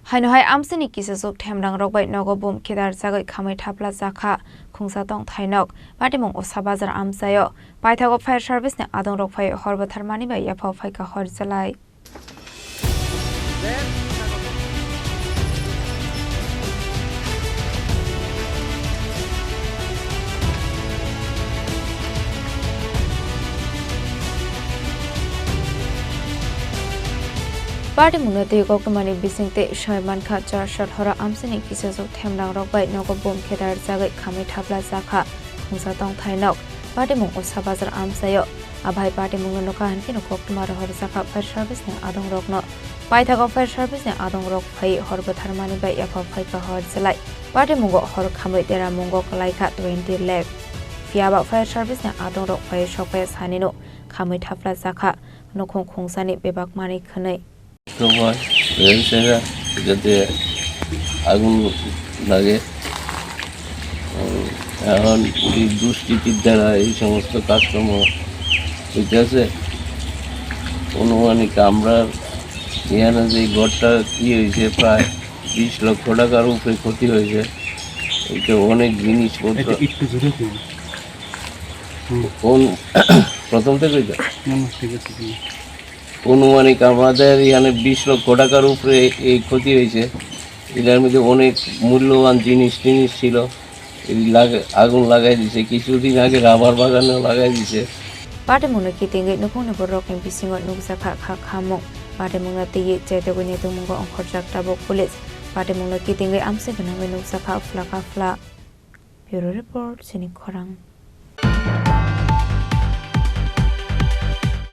Hainohai Amsini Kisa Zuk Themrangrokbai Nogo Bum Khitarjagwi Khamwi Thapla Chakha Khungsa Tongthai Nok Patimung Osabazar Amsayo Paithago Fire Service ne Adongrokbai Horba Tharmani bai Yapho Phaika Horjalai Party Munati Gokamani Bisinte Shaiman Kha Charshot Hora Amsini Kisa Zuk Themrangrokbai Nogo Bum Khitarjagwi Khamwi Thapla Chakha Khungsa Tongthai Nok Patimung Osabazar Amsayo Abhai Patimung Noka Hanki no Koktumara Horsaka Fire Service ne Adongrokno Paithago Fire Service ne Adongrokbai Horba Tharmani bai Yapho Phaika Horjalai Patimungo Hor Khamwi Tera Mungo Kalaika 20 lakh Fiaba Fire Service ne Adongrokbai Shokbai Sanino Khamwi Thapla Chakha Nokhong Khungsa ni Bebak Mani Khanai তোমার রেলসেরা যাতে আগুন লাগে এখন এই দুষ্কৃতির দ্বারা এই সমস্ত কাজকর্ম হইতেছে অনুমানিক আমরা এখানে যে ঘরটা কি হয়েছে প্রায় 20 লক্ষ টাকার উপরে ক্ষতি হয়েছে এটা অনেক জিনিসপত্র কোন প্রথম থেকে ঠিক আছে অনুমানিক আমাদের এখানে 20 লক্ষ টাকার উপরে এই ক্ষতি হয়েছে এটার মধ্যে অনেক মূল্যবান জিনিস ছিল আগুন লাগাই দিয়েছে কিছুদিন আগে রাবার বাগানে লাগাই দিয়েছে Patimuna Kitingi Nukuna Borok and Pisingo Nuksaka Khamo Patimuna Ti Jetawini Tumungo on Khorang Tabo Police Patimuna Kitingi Amsigan Nuksaka Flaka Fla Bureau Report Chini Khorang